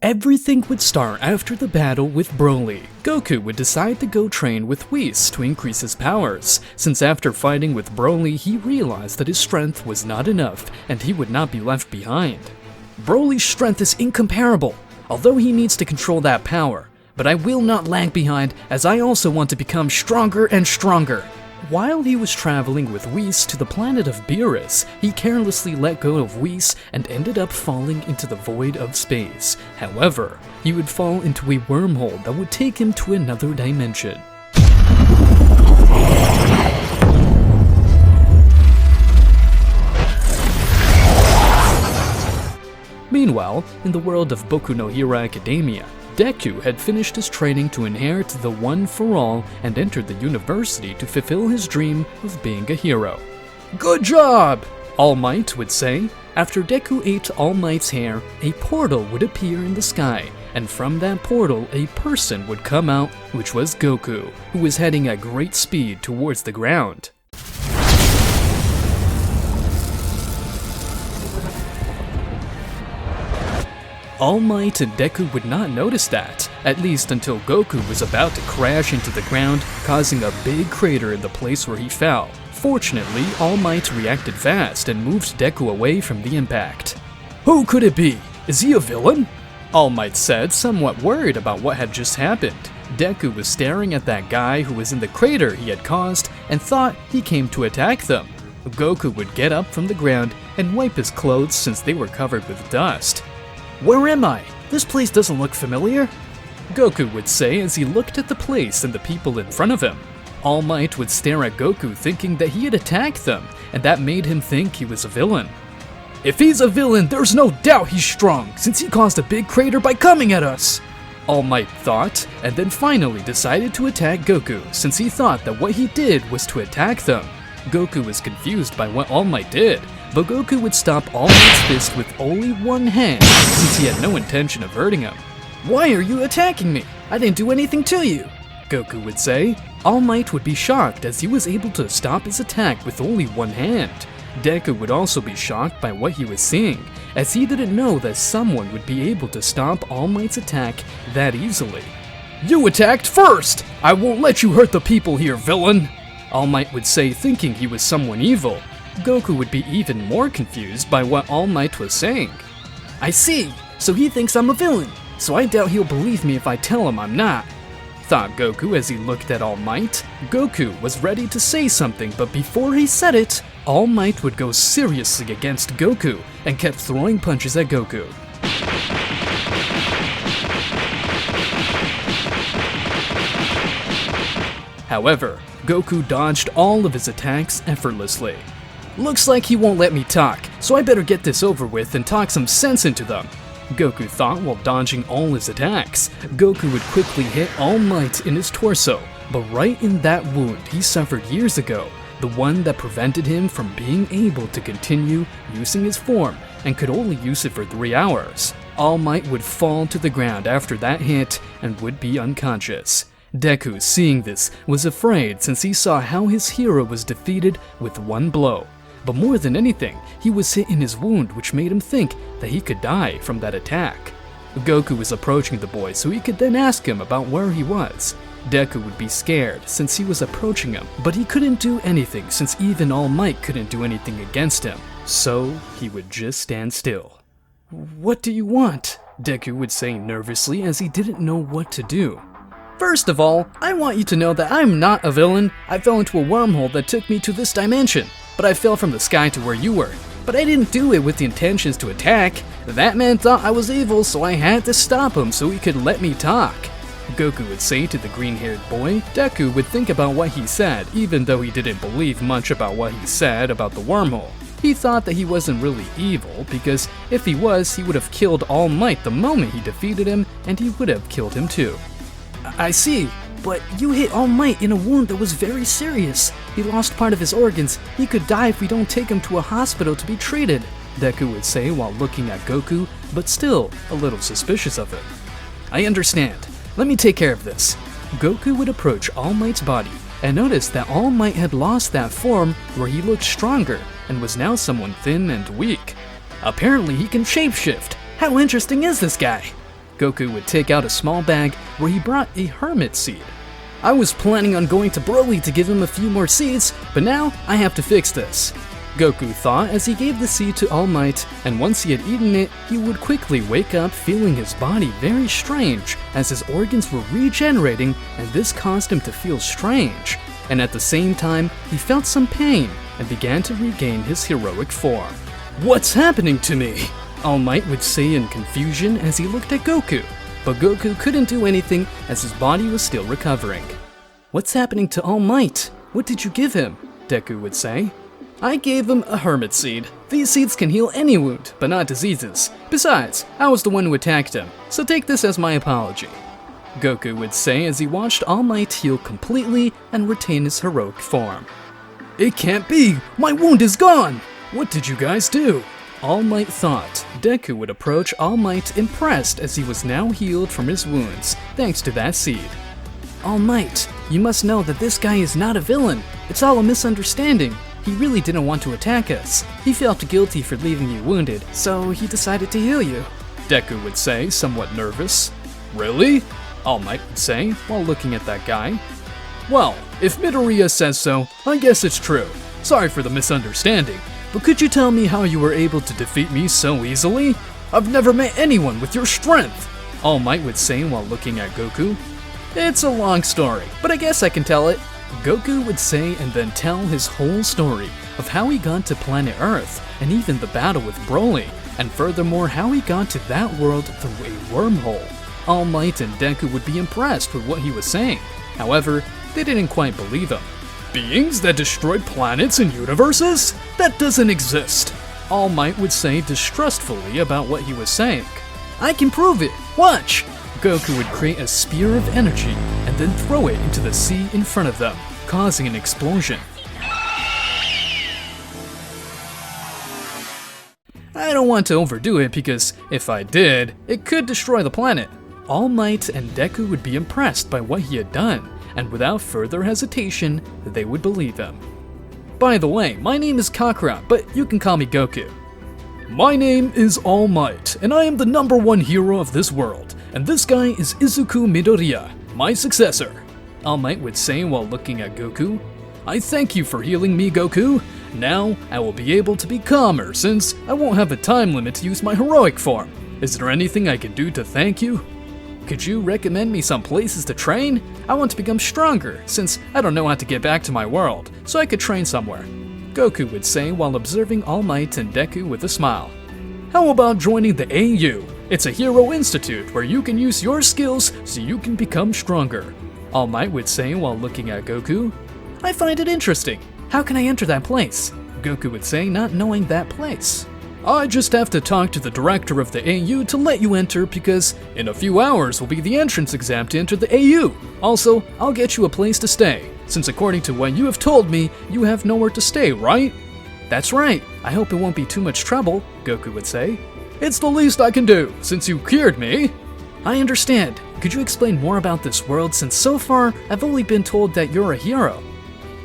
Everything would start after the battle with Broly. Goku would decide to go train with Whis to increase his powers, since after fighting with Broly he realized that his strength was not enough and he would not be left behind. Broly's strength is incomparable, although he needs to control that power, but I will not lag behind as I also want to become stronger and stronger. While he was traveling with Whis to the planet of Beerus, he carelessly let go of Whis and ended up falling into the void of space. However, he would fall into a wormhole that would take him to another dimension. Meanwhile, in the world of Boku no Hero Academia, Deku had finished his training to inherit the One for All and entered the university to fulfill his dream of being a hero. "Good job!" All Might would say. After Deku ate All Might's hair, a portal would appear in the sky, and from that portal a person would come out, which was Goku, who was heading at great speed towards the ground. All Might and Deku would not notice that, at least until Goku was about to crash into the ground, causing a big crater in the place where he fell. Fortunately, All Might reacted fast and moved Deku away from the impact. "Who could it be? Is he a villain?" All Might said, somewhat worried about what had just happened. Deku was staring at that guy who was in the crater he had caused and thought he came to attack them. Goku would get up from the ground and wipe his clothes since they were covered with dust. "Where am I? This place doesn't look familiar," Goku would say as he looked at the place and the people in front of him. All Might would stare at Goku thinking that he had attacked them, and that made him think he was a villain. "If he's a villain, there's no doubt he's strong, since he caused a big crater by coming at us," All Might thought, and then finally decided to attack Goku, since he thought that what he did was to attack them. Goku was confused by what All Might did, but Goku would stop All Might's fist with only one hand, since he had no intention of hurting him. "Why are you attacking me? I didn't do anything to you," Goku would say. All Might would be shocked as he was able to stop his attack with only one hand. Deku would also be shocked by what he was seeing, as he didn't know that someone would be able to stop All Might's attack that easily. "You attacked first! I won't let you hurt the people here, villain!" All Might would say, thinking he was someone evil. Goku would be even more confused by what All Might was saying. "I see, so he thinks I'm a villain, so I doubt he'll believe me if I tell him I'm not," thought Goku as he looked at All Might. Goku was ready to say something, but before he said it, All Might would go seriously against Goku and kept throwing punches at Goku. However, Goku dodged all of his attacks effortlessly. "Looks like he won't let me talk, so I better get this over with and talk some sense into them," Goku thought while dodging all his attacks. Goku would quickly hit All Might in his torso, but right in that wound he suffered years ago, the one that prevented him from being able to continue using his form and could only use it for 3 hours. All Might would fall to the ground after that hit and would be unconscious. Deku, seeing this, was afraid since he saw how his hero was defeated with one blow. But more than anything, he was hit in his wound, which made him think that he could die from that attack. Goku was approaching the boy so he could then ask him about where he was. Deku would be scared since he was approaching him, but he couldn't do anything since even All Might couldn't do anything against him. So he would just stand still. "What do you want?" Deku would say nervously as he didn't know what to do. "First of all, I want you to know that I'm not a villain. I fell into a wormhole that took me to this dimension, but I fell from the sky to where you were. But I didn't do it with the intentions to attack. That man thought I was evil, so I had to stop him so he could let me talk," Goku would say to the green-haired boy. Deku would think about what he said, even though he didn't believe much about what he said about the wormhole. He thought that he wasn't really evil, because if he was, he would have killed All Might the moment he defeated him, and he would have killed him too. "I see, but you hit All Might in a wound that was very serious. He lost part of his organs. He could die if we don't take him to a hospital to be treated," Deku would say while looking at Goku, but still a little suspicious of him. "I understand. Let me take care of this." Goku would approach All Might's body and notice that All Might had lost that form where he looked stronger and was now someone thin and weak. "Apparently he can shapeshift. How interesting is this guy?" Goku would take out a small bag where he brought a hermit seed. I was planning on going to Broly to give him a few more seeds, but now I have to fix this. Goku thought as he gave the seed to All Might, and once he had eaten it, he would quickly wake up feeling his body very strange as his organs were regenerating, and this caused him to feel strange. And at the same time, he felt some pain and began to regain his heroic form. "What's happening to me?" All Might would say in confusion as he looked at Goku, but Goku couldn't do anything as his body was still recovering. "What's happening to All Might? What did you give him?" Deku would say. "I gave him a hermit seed. These seeds can heal any wound, but not diseases. Besides, I was the one who attacked him, so take this as my apology," Goku would say as he watched All Might heal completely and retain his heroic form. "It can't be! My wound is gone! What did you guys do?" All Might thought. Deku would approach All Might impressed as he was now healed from his wounds, thanks to that seed. "All Might, you must know that this guy is not a villain. It's all a misunderstanding. He really didn't want to attack us. He felt guilty for leaving you wounded, so he decided to heal you," Deku would say, somewhat nervous. "Really?" All Might would say, while looking at that guy. "Well, if Midoriya says so, I guess it's true. Sorry for the misunderstanding, but could you tell me how you were able to defeat me so easily? I've never met anyone with your strength," All Might would say while looking at Goku. "It's a long story, but I guess I can tell it," Goku would say, and then tell his whole story of how he got to planet Earth and even the battle with Broly, and furthermore how he got to that world through a wormhole. All Might and Deku would be impressed with what he was saying. However, they didn't quite believe him. "Beings that destroy planets and universes? That doesn't exist," All Might would say distrustfully about what he was saying. "I can prove it. Watch!" Goku would create a spear of energy and then throw it into the sea in front of them, causing an explosion. I don't want to overdo it because if I did, it could destroy the planet. All Might and Deku would be impressed by what he had done, and without further hesitation, they would believe him. "By the way, my name is Kakarot, but you can call me Goku." "My name is All Might, and I am the #1 hero of this world, and this guy is Izuku Midoriya, my successor," All Might would say while looking at Goku. "I thank you for healing me, Goku. Now, I will be able to be calmer since I won't have a time limit to use my heroic form. Is there anything I can do to thank you? Could you recommend me some places to train? I want to become stronger since I don't know how to get back to my world, so I could train somewhere," Goku would say while observing All Might and Deku with a smile. "How about joining the AU? It's a hero institute where you can use your skills so you can become stronger," All Might would say while looking at Goku. "I find it interesting. How can I enter that place?" Goku would say, not knowing that place. "I just have to talk to the director of the AU to let you enter because in a few hours will be the entrance exam to enter the AU. Also, I'll get you a place to stay, since according to what you have told me, you have nowhere to stay, right?" "That's right. I hope it won't be too much trouble," Goku would say. "It's the least I can do, since you cured me." "I understand. Could you explain more about this world since so far I've only been told that you're a hero?"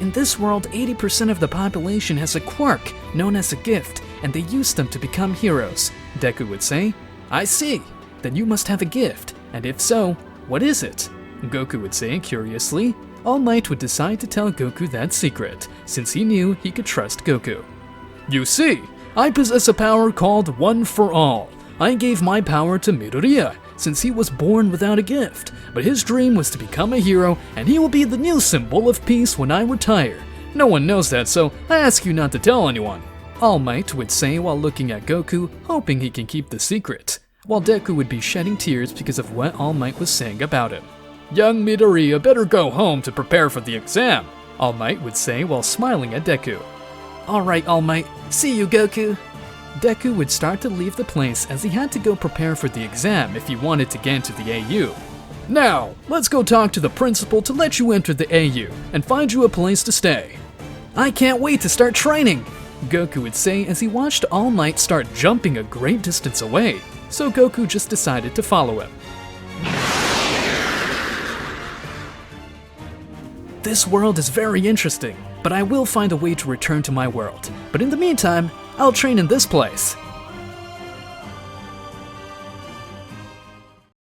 "In this world, 80% of the population has a quirk known as a gift, and they use them to become heroes," Deku would say. "I see. Then you must have a gift, and if so, what is it?" Goku would say curiously. All Might would decide to tell Goku that secret, since he knew he could trust Goku. "You see, I possess a power called One for All. I gave my power to Midoriya, since he was born without a gift, but his dream was to become a hero, and he will be the new symbol of peace when I retire. No one knows that, so I ask you not to tell anyone," All Might would say while looking at Goku, hoping he can keep the secret, while Deku would be shedding tears because of what All Might was saying about him. "Young Midoriya better go home to prepare for the exam," All Might would say while smiling at Deku. "Alright, All Might. See you, Goku." Deku would start to leave the place as he had to go prepare for the exam if he wanted to get into the AU. "Now, let's go talk to the principal to let you enter the AU and find you a place to stay." "I can't wait to start training," Goku would say as he watched All Might start jumping a great distance away, so Goku just decided to follow him. "This world is very interesting, but I will find a way to return to my world. But in the meantime, I'll train in this place,"